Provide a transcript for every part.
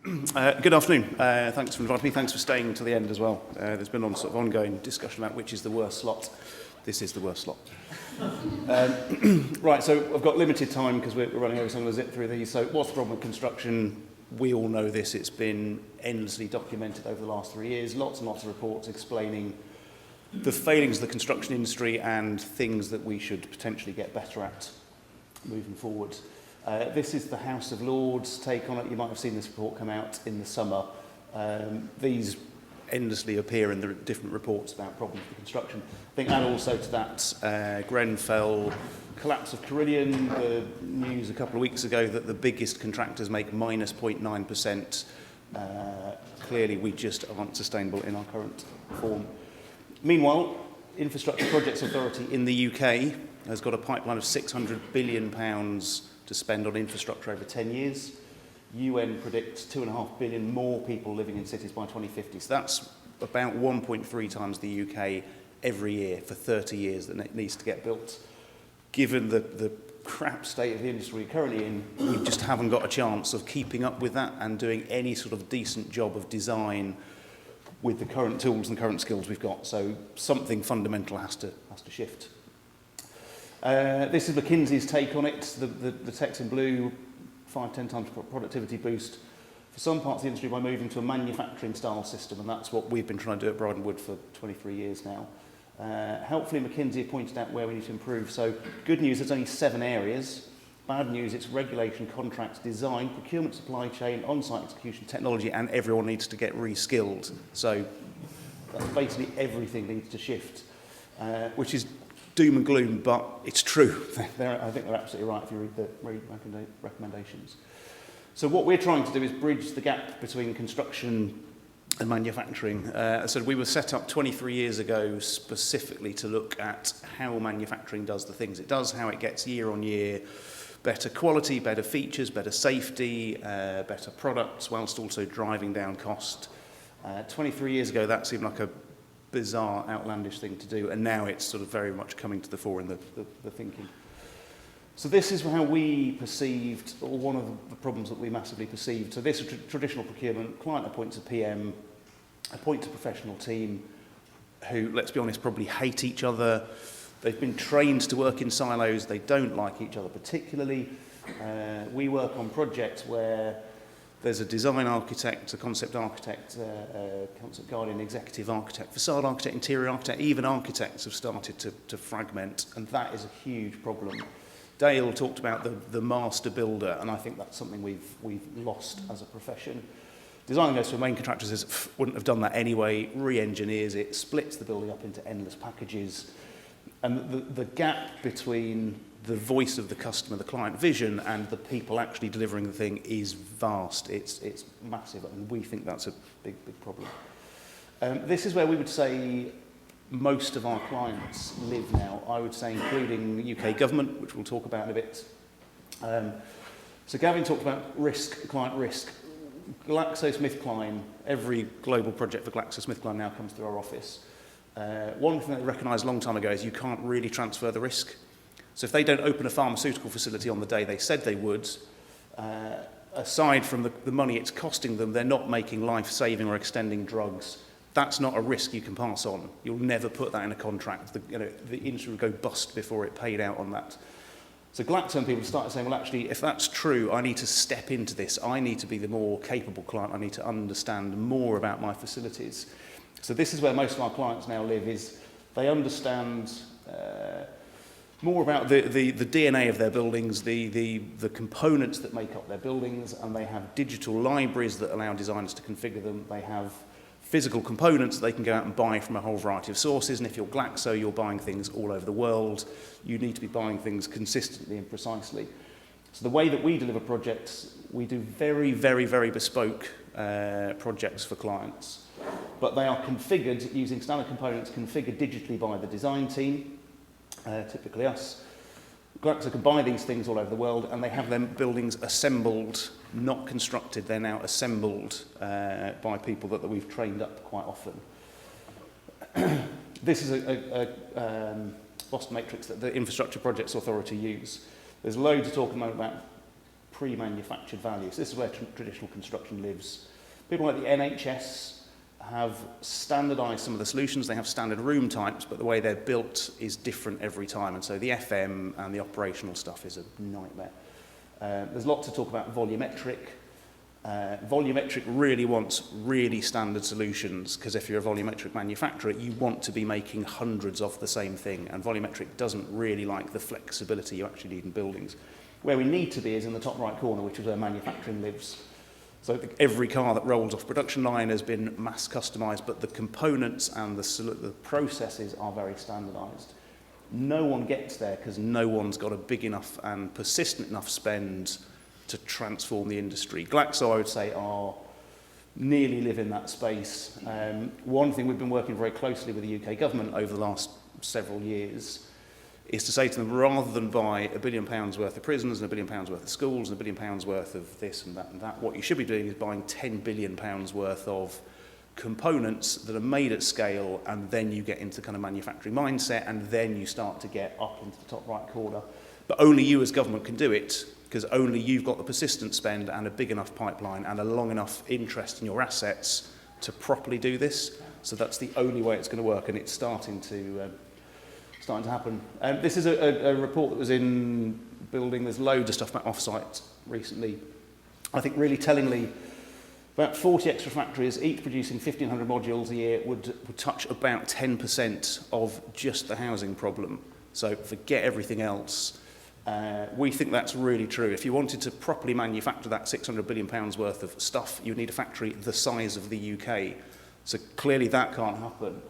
Good afternoon. Thanks for inviting me. Thanks for staying to the end as well. There's been sort of ongoing discussion about which is the worst slot. This is the worst slot. Right, so I've got limited time because we're running over, so I'm going to zip through these. So what's the problem with construction? We all know this. It's been endlessly documented over the last 3 years. Lots and lots of reports explaining the failings of the construction industry and things that we should potentially get better at moving forward. This is the House of Lords take on it. You might have seen this report come out in the summer. These endlessly appear in the different reports about problems with construction. I think add also to that Grenfell, collapse of Carillion, the news a couple of weeks ago that the biggest contractors make minus 0.9%. Clearly we just aren't sustainable in our current form. Meanwhile, Infrastructure Projects Authority in the UK has got a pipeline of £600 billion to spend on infrastructure over 10 years. UN predicts 2.5 billion more people living in cities by 2050. So that's about 1.3 times the UK every year for 30 years that it needs to get built. Given the crap state of the industry we're currently in, we just haven't got a chance of keeping up with that and doing any sort of decent job of design with the current tools and current skills we've got. So something fundamental has to shift. This is McKinsey's take on it. The text in blue, 5-10 times productivity boost for some parts of the industry by moving to a manufacturing style system, and that's what we've been trying to do at Bryden for 23 years now. Helpfully, McKinsey have pointed out where we need to improve. So good news, there's only 7 areas. Bad news, it's regulation, contracts, design, procurement, supply chain, on-site execution, technology, and everyone needs to get re-skilled. So that's basically everything needs to shift, which is doom and gloom, but it's true. I think they're absolutely right if you read the recommendations. So what we're trying to do is bridge the gap between construction and manufacturing. So we were set up 23 years ago specifically to look at how manufacturing does the things it does, how it gets year on year better quality, better features, better safety, better products, whilst also driving down cost. 23 years ago, that seemed like a bizarre, outlandish thing to do, and now it's sort of very much coming to the fore in the thinking. So this is how we perceived, or one of the problems that we massively perceived. So this is traditional procurement. Client appoints a PM, appoints a professional team who, let's be honest, probably hate each other. They've been trained to work in silos. They don't like each other particularly. We work on projects where there's a design architect, a concept architect, concept guardian, executive architect, facade architect, interior architect, even architects have started to fragment, and that is a huge problem. Dale talked about the master builder, and I think that's something we've lost as a profession. Design goes to a main contractor, says, wouldn't have done that anyway, re-engineers it, splits the building up into endless packages, and the gap between the voice of the customer, the client vision, and the people actually delivering the thing is vast. It's massive, and we think that's a big problem. This is where we would say most of our clients live now, I would say, including the UK government, which we'll talk about in a bit. So Gavin talked about risk, client risk. GlaxoSmithKline, every global project for GlaxoSmithKline now comes through our office. One thing they recognised a long time ago is you can't really transfer the risk. So if they don't open a pharmaceutical facility on the day they said they would, aside from the money it's costing them, they're not making life-saving or extending drugs. That's not a risk you can pass on. You'll never put that in a contract. The industry would go bust before it paid out on that. So Glaxo people started saying, well, actually, if that's true, I need to step into this. I need to be the more capable client. I need to understand more about my facilities. So this is where most of our clients now live, is they understand more about the DNA of their buildings, the components that make up their buildings, and they have digital libraries that allow designers to configure them. They have physical components that they can go out and buy from a whole variety of sources, and if you're Glaxo, you're buying things all over the world. You need to be buying things consistently and precisely. So the way that we deliver projects, we do very, very, very bespoke projects for clients, but they are configured using standard components, configured digitally by the design team, typically us. Glaxo can buy these things all over the world, and they have them buildings assembled, not constructed. They're now assembled by people that we've trained up quite often. This is a Boston matrix that the Infrastructure Projects Authority use. There's loads of talk about pre-manufactured values. This is where traditional construction lives. People like the NHS have standardised some of the solutions. They have standard room types, but the way they're built is different every time. And so the FM and the operational stuff is a nightmare. There's lots to talk about volumetric. Volumetric really wants really standard solutions, because if you're a volumetric manufacturer, you want to be making hundreds of the same thing, and volumetric doesn't really like the flexibility you actually need in buildings. Where we need to be is in the top right corner, which is where manufacturing lives. So every car that rolls off production line has been mass customised, but the components and the processes are very standardised. No one gets there because no one's got a big enough and persistent enough spend to transform the industry. Glaxo, I would say, are nearly live in that space. One thing we've been working very closely with the UK government over the last several years is to say to them, rather than buy £1 billion worth of prisons and £1 billion worth of schools and £1 billion worth of this and that, what you should be doing is buying £10 billion worth of components that are made at scale, and then you get into kind of manufacturing mindset, and then you start to get up into the top right corner. But only you as government can do it, because only you've got the persistent spend and a big enough pipeline and a long enough interest in your assets to properly do this. So that's the only way it's going to work, and it's starting to happen. This is a report that was in building. There's loads of stuff about off-site recently. I think really tellingly, about 40 extra factories, each producing 1,500 modules a year, would touch about 10% of just the housing problem. So forget everything else. We think that's really true. If you wanted to properly manufacture that £600 billion worth of stuff, you need a factory the size of the UK. So clearly that can't happen.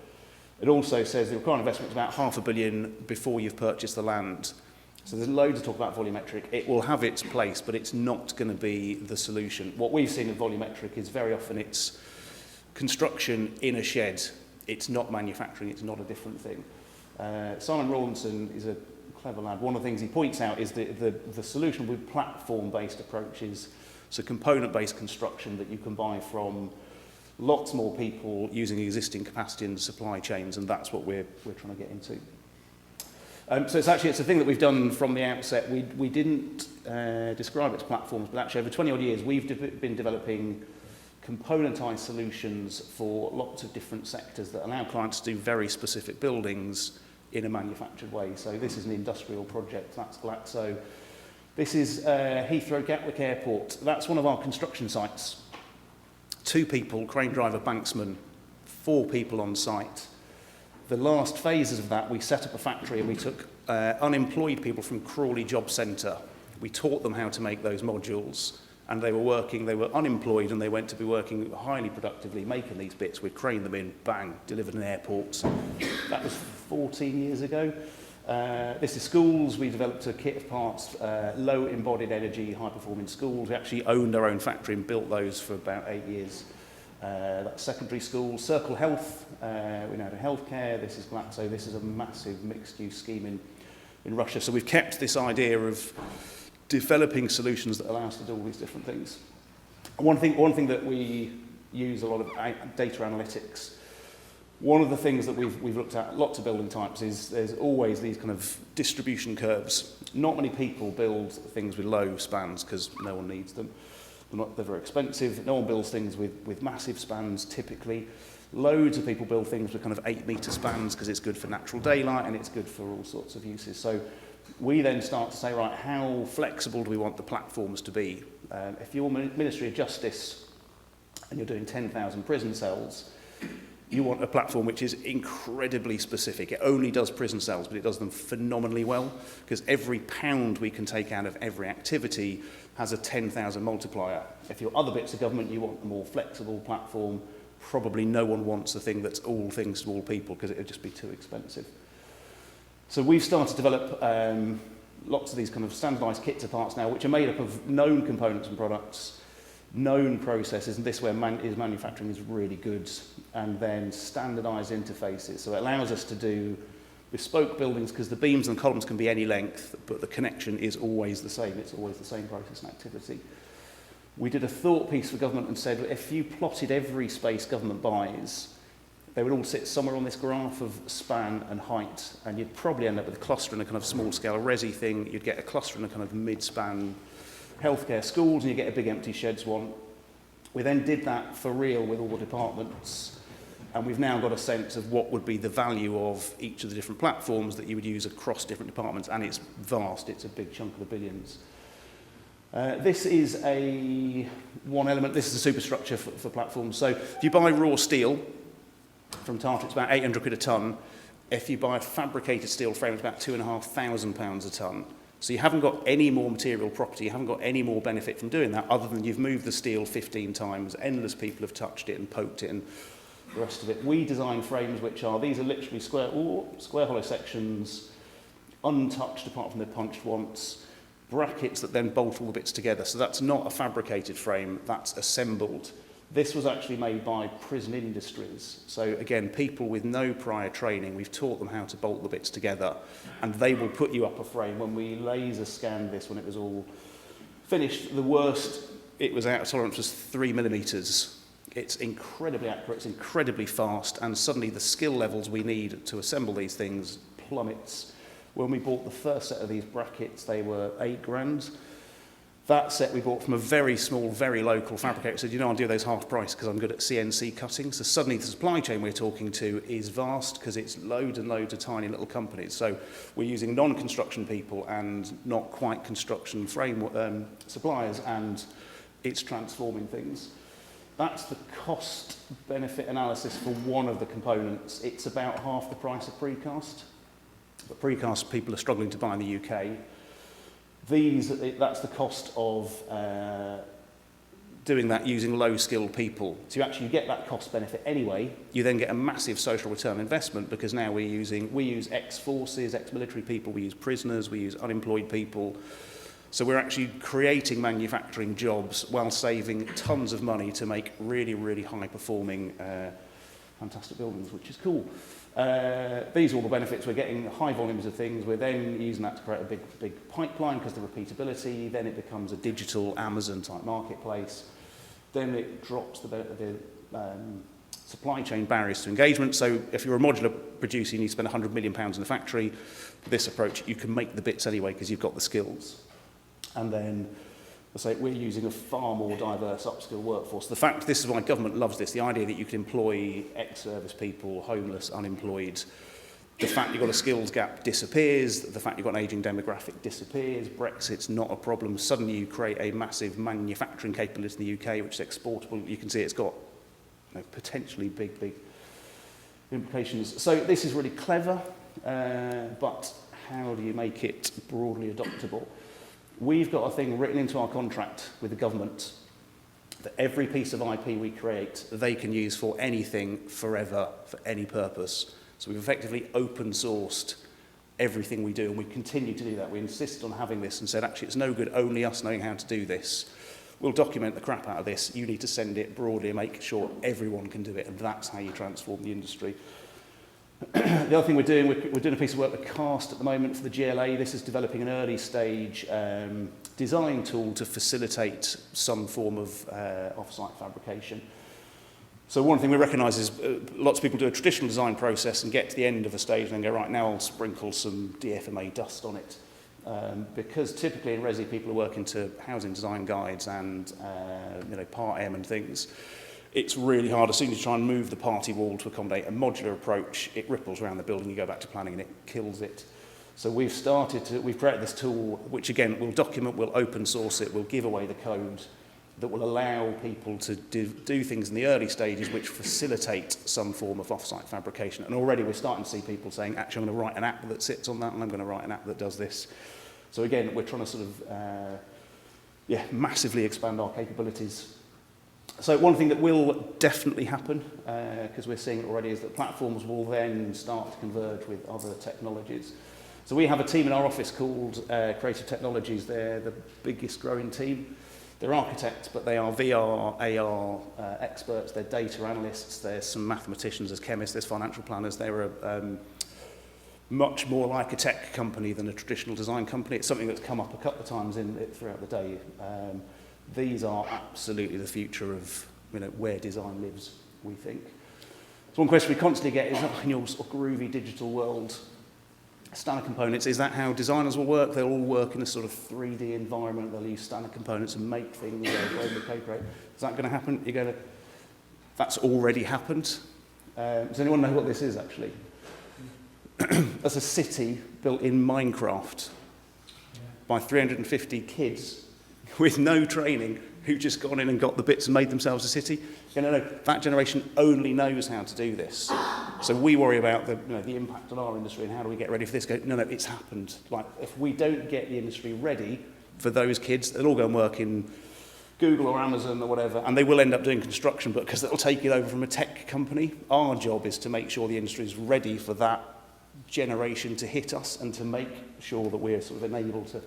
It also says the required investment is about £500 million before you've purchased the land. So there's loads of talk about volumetric. It will have its place, but it's not going to be the solution. What we've seen in volumetric is very often it's construction in a shed. It's not manufacturing. It's not a different thing. Simon Rawlinson is a clever lad. One of the things he points out is the solution with platform-based approaches, so component-based construction that you can buy from lots more people using existing capacity in the supply chains, and that's what we're trying to get into. So it's a thing that we've done from the outset. We didn't describe it as platforms, but actually over 20 odd years we've been developing componentized solutions for lots of different sectors that allow clients to do very specific buildings in a manufactured way. So this is an industrial project, that's Glaxo. This is Heathrow Gatwick Airport. That's one of our construction sites. 2 people, crane driver, banksman, 4 people on site. The last phases of that, we set up a factory and we took unemployed people from Crawley Job Centre. We taught them how to make those modules, and they were unemployed, and they went to be working highly productively, making these bits. We'd crane them in, bang, delivered in airports. That was 14 years ago. This is schools. We developed a kit of parts, low embodied energy, high performing schools. We actually owned our own factory and built those for about 8 years. That's secondary schools. Circle Health, we now do healthcare. This is Glaxo. This is a massive mixed use scheme in Russia. So we've kept this idea of developing solutions that allow us to do all these different things. One thing that we use a lot of data analytics. One of the things that we've looked at lots of building types is there's always these kind of distribution curves. Not many people build things with low spans because no one needs them. They're very expensive. No one builds things with massive spans typically. Loads of people build things with kind of 8-metre spans because it's good for natural daylight and it's good for all sorts of uses. So we then start to say, right, how flexible do we want the platforms to be? If you're Ministry of Justice and you're doing 10,000 prison cells, you want a platform which is incredibly specific. It only does prison cells, but it does them phenomenally well, because every pound we can take out of every activity has a 10,000 multiplier. If you're other bits of government, you want a more flexible platform. Probably no one wants a thing that's all things to all people, because it would just be too expensive. So we've started to develop lots of these kind of standardised kits of parts now, which are made up of known components and products, known processes, and this where manufacturing is really good, and then standardised interfaces. So it allows us to do bespoke buildings because the beams and columns can be any length, but the connection is always the same. It's always the same process and activity. We did a thought piece for government and said, if you plotted every space government buys, they would all sit somewhere on this graph of span and height, and you'd probably end up with a cluster in a kind of small-scale resi thing. You'd get a cluster in a kind of mid-span healthcare, schools, and you get a big empty sheds one. We then did that for real with all the departments, and we've now got a sense of what would be the value of each of the different platforms that you would use across different departments, and it's vast, it's a big chunk of the billions. This is one element, this is the superstructure for platforms. So if you buy raw steel from Tata, it's about 800 quid a tonne. If you buy a fabricated steel frame, it's about £2,500 a tonne. So you haven't got any more material property, you haven't got any more benefit from doing that other than you've moved the steel 15 times, endless people have touched it and poked it and the rest of it. We design frames which are, these are literally square hollow sections, untouched apart from they're punched once, brackets that then bolt all the bits together. So that's not a fabricated frame, that's assembled. This was actually made by Prison Industries. So again, people with no prior training, we've taught them how to bolt the bits together, and they will put you up a frame. When we laser scanned this, when it was all finished, the worst it was out of tolerance was 3 millimeters. It's incredibly accurate, it's incredibly fast, and suddenly the skill levels we need to assemble these things plummets. When we bought the first set of these brackets, they were £8,000. That set we bought from a very small, very local fabricator. Said, you know, I'll do those half price because I'm good at CNC cutting. So suddenly the supply chain we're talking to is vast because it's loads and loads of tiny little companies. So we're using non-construction people and not quite construction frame suppliers, and it's transforming things. That's the cost-benefit analysis for one of the components. It's about half the price of precast. But precast people are struggling to buy in the UK. That's the cost of doing that using low-skilled people. So you actually get that cost benefit anyway. You then get a massive social return we because now we use ex-forces, ex-military people, we use prisoners, we use unemployed people. So we're actually creating manufacturing jobs while saving tons of money to make really, really high-performing, fantastic buildings, which is cool. These are all the benefits. We're getting high volumes of things. We're then using that to create a big pipeline because of the repeatability. Then it becomes a digital Amazon-type marketplace. Then it drops the supply chain barriers to engagement. So if you're a modular producer, you need to spend £100 million in the factory. With this approach, you can make the bits anyway because you've got the skills. And then, let's say, we're using a far more diverse upskilled workforce. The fact, this is why government loves this, the idea that you can employ ex-service people, homeless, unemployed. The fact you've got a skills gap disappears. The fact you've got an ageing demographic disappears. Brexit's not a problem. Suddenly you create a massive manufacturing capability in the UK, which is exportable. You can see it's got potentially big implications. So this is really clever, but how do you make it broadly adoptable? We've got a thing written into our contract with the government that every piece of IP we create, they can use for anything, forever, for any purpose. So we've effectively open-sourced everything we do, and we continue to do that. We insist on having this and said, actually, it's no good only us knowing how to do this. We'll document the crap out of this. You need to send it broadly and make sure everyone can do it, and that's how you transform the industry. The other thing we're doing a piece of work with CAST at the moment for the GLA. This is developing an early stage design tool to facilitate some form of off-site fabrication. So one thing we recognise is lots of people do a traditional design process and get to the end of a stage and then go, right, now I'll sprinkle some DFMA dust on it. Because typically in Resi people are working to housing design guides and Part M and things. It's really hard. As soon as you try and move the party wall to accommodate a modular approach, it ripples around the building, you go back to planning and it kills it. So we've created this tool, which again, we'll document, we'll open source it, we'll give away the code that will allow people to do things in the early stages which facilitate some form of off-site fabrication. And already we're starting to see people saying, actually, I'm going to write an app that sits on that, and I'm going to write an app that does this. So again, we're trying to sort of, massively expand our capabilities. So one thing that will definitely happen, because we're seeing it already, is that platforms will then start to converge with other technologies. So we have a team in our office called Creative Technologies. They're the biggest growing team. They're architects, but they are VR, AR experts. They're data analysts. There's some mathematicians, there's chemists, there's financial planners. They're much more like a tech company than a traditional design company. It's something that's come up a couple of times throughout the day. These are absolutely the future of where design lives, we think. So one question we constantly get is, in your sort of groovy digital world, Standard components, is that how designers will work? They'll all work in a sort of 3D environment. They'll use standard components and make things. Is that going to happen? That's already happened. Does anyone know what this is, actually? That's a city built in Minecraft by 350 kids with no training who've just gone in and got the bits and made themselves a city. No, that generation only knows how to do this. So we worry about the impact on our industry and how do we get ready for this. No, it's happened. Like, if we don't get the industry ready for those kids, they'll all go and work in Google or Amazon or whatever, and they will end up doing construction, but because they'll take it over from a tech company. Our job is to make sure the industry is ready for that generation to hit us and to make sure that we're sort of enabled to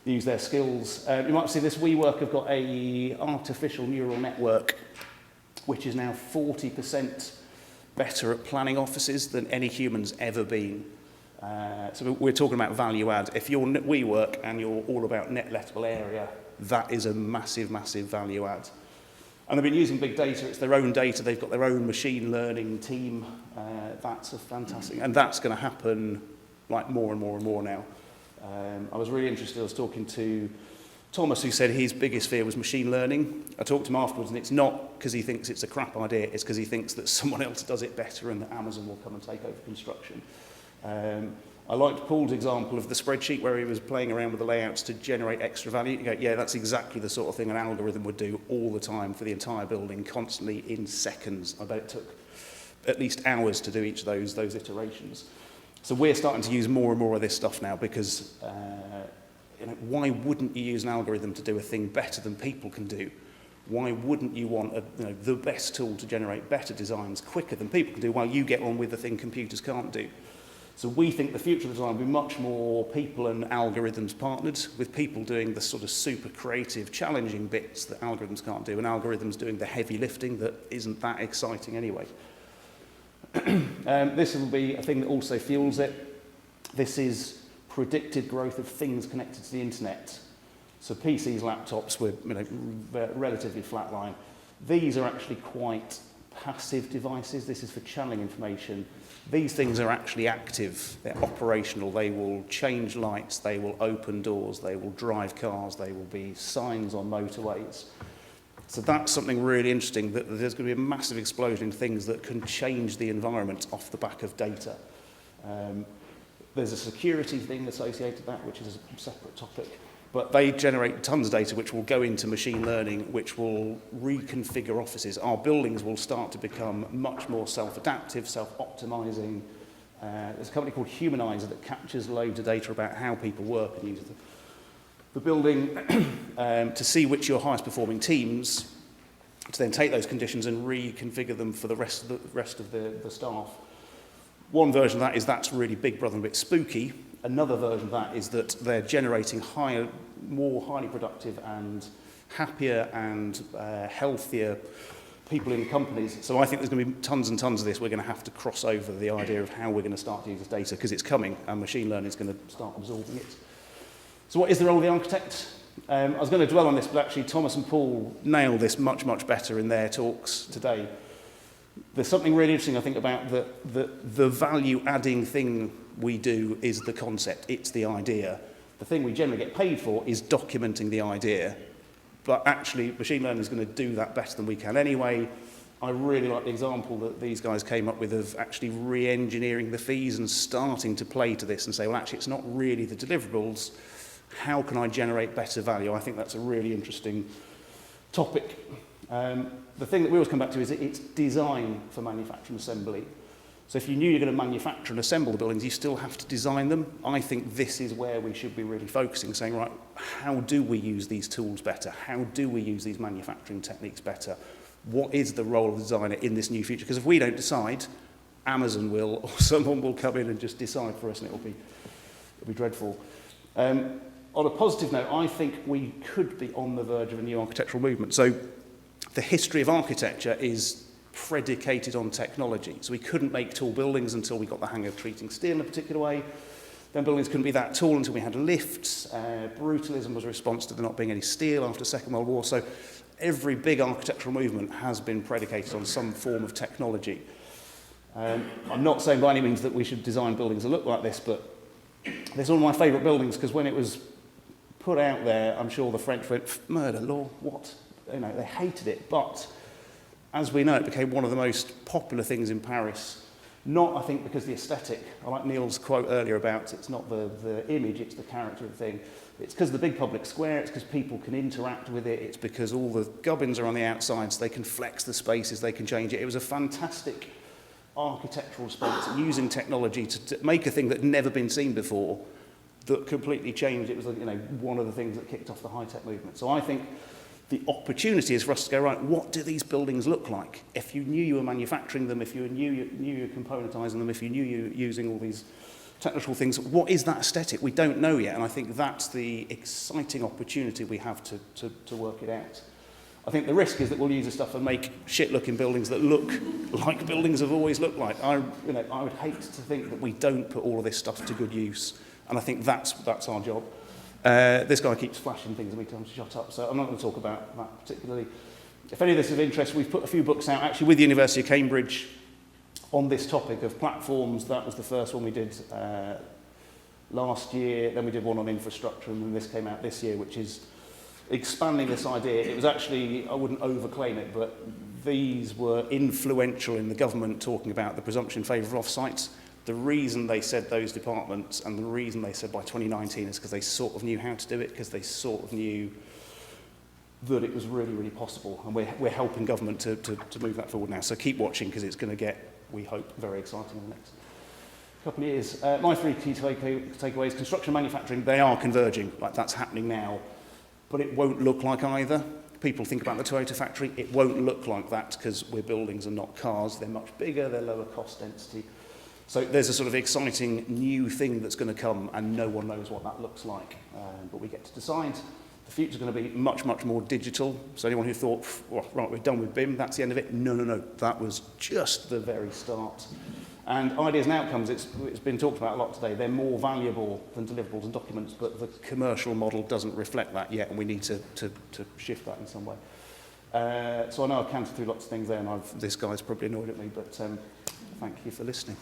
use their skills. You might see this. WeWork have got a artificial neural network which is now 40% better at planning offices than any human's ever been. So we're talking about value add. If you're WeWork and you're all about net lettable area, that is a massive, massive value add. And they've been using big data. It's their own data. They've got their own machine learning team. That's a fantastic, and that's going to happen like more and more and more now. I was really interested. I was talking to Thomas, who said his biggest fear was machine learning. I talked to him afterwards, and it's not because he thinks it's a crap idea. It's because he thinks that someone else does it better and that Amazon will come and take over construction. I liked Paul's example of the spreadsheet where he was playing around with the layouts to generate extra value. You go, yeah, that's exactly the sort of thing an algorithm would do all the time for the entire building, constantly in seconds. I bet it took at least hours to do each of those iterations. So we're starting to use more and more of this stuff now because why wouldn't you use an algorithm to do a thing better than people can do? Why wouldn't you want the best tool to generate better designs quicker than people can do while you get on with the thing computers can't do? So we think the future of design will be much more people and algorithms partnered, with people doing the sort of super creative, challenging bits that algorithms can't do, and algorithms doing the heavy lifting that isn't that exciting anyway. This will be a thing that also fuels it. This is predicted growth of things connected to the internet. So PCs, laptops were relatively flatline. These are actually quite passive devices. This is for channeling information. These things are actually active. They're operational. They will change lights. They will open doors. They will drive cars. They will be signs on motorways. So that's something really interesting, that there's going to be a massive explosion in things that can change the environment off the back of data. There's a security thing associated with that, which is a separate topic. But they generate tons of data which will go into machine learning, which will reconfigure offices. Our buildings will start to become much more self-adaptive, self-optimizing. There's a company called Humanizer that captures loads of data about how people work and use the building to see which are your highest performing teams, to then take those conditions and reconfigure them for the rest of the staff. One version of that is that's really Big Brother and a bit spooky. Another version of that is that they're generating more highly productive and happier and healthier people in companies. So I think there's going to be tons and tons of this. We're going to have to cross over the idea of how we're going to start to use this data, because it's coming and machine learning is going to start absorbing it. So what is the role of the architect? I was going to dwell on this, but actually Thomas and Paul nailed this much, much better in their talks today. There's something really interesting, I think, about the value-adding thing we do is the concept. It's the idea. The thing we generally get paid for is documenting the idea. But actually, machine learning is going to do that better than we can anyway. I really like the example that these guys came up with of actually re-engineering the fees and starting to play to this and say, well, actually, it's not really the deliverables. How can I generate better value? I think that's a really interesting topic. The thing that we always come back to is it's design for manufacturing assembly. So if you knew you're going to manufacture and assemble the buildings, you still have to design them. I think this is where we should be really focusing, saying, right, how do we use these tools better? How do we use these manufacturing techniques better? What is the role of the designer in this new future? Because if we don't decide, Amazon will, or someone will come in and just decide for us, and it'll be dreadful. On a positive note, I think we could be on the verge of a new architectural movement. So the history of architecture is predicated on technology. So we couldn't make tall buildings until we got the hang of treating steel in a particular way. Then buildings couldn't be that tall until we had lifts. Brutalism was a response to there not being any steel after the Second World War. So every big architectural movement has been predicated on some form of technology. I'm not saying by any means that we should design buildings that look like this, but This is one of my favourite buildings because when it was put out there, I'm sure the French went, murder law, what? You know, they hated it. But as we know, it became one of the most popular things in Paris. Not, I think, because the aesthetic. I like Neil's quote earlier about it's not the image, it's the character of the thing. It's because the big public square, it's because people can interact with it, it's because all the gubbins are on the outside, so they can flex the spaces, they can change it. It was a fantastic architectural response using technology to make a thing that had never been seen before that completely changed. It was, you know, one of the things that kicked off the high-tech movement. So I think the opportunity is for us to go, right, what do these buildings look like? If you knew you were manufacturing them, if you knew you were componentising them, if you knew you were using all these technical things, what is that aesthetic? We don't know yet, and I think that's the exciting opportunity we have to work it out. I think the risk is that we'll use this stuff and make shit-looking buildings that look like buildings have always looked like. I would hate to think that we don't put all of this stuff to good use, and I think that's our job. This guy keeps flashing things at me, telling me to shut up, so I'm not going to talk about that particularly. If any of this is of interest, we've put a few books out, actually with the University of Cambridge, on this topic of platforms. That was the first one we did last year, then we did one on infrastructure, and then this came out this year, which is expanding this idea. It was actually, I wouldn't overclaim it, but these were influential in the government talking about the presumption in favour of offsites. The reason they said those departments and the reason they said by 2019 is because they sort of knew how to do it, because they sort of knew that it was really, really possible. And we're helping government to move that forward now. So keep watching, because it's going to get, we hope, very exciting in the next couple of years. My three key takeaways: construction and manufacturing, they are converging. Like, that's happening now. But it won't look like either. People think about the Toyota factory. It won't look like that because we're buildings and not cars. They're much bigger, they're lower cost density. So there's a sort of exciting new thing that's going to come, and no one knows what that looks like. But we get to decide. The future's going to be much, much more digital. So anyone who thought, well, right, we're done with BIM, that's the end of it. No. That was just the very start. And ideas and outcomes, it's been talked about a lot today. They're more valuable than deliverables and documents, but the commercial model doesn't reflect that yet, and we need to shift that in some way. So I know I've counted through lots of things there, and this guy's probably annoyed at me, but thank you for listening.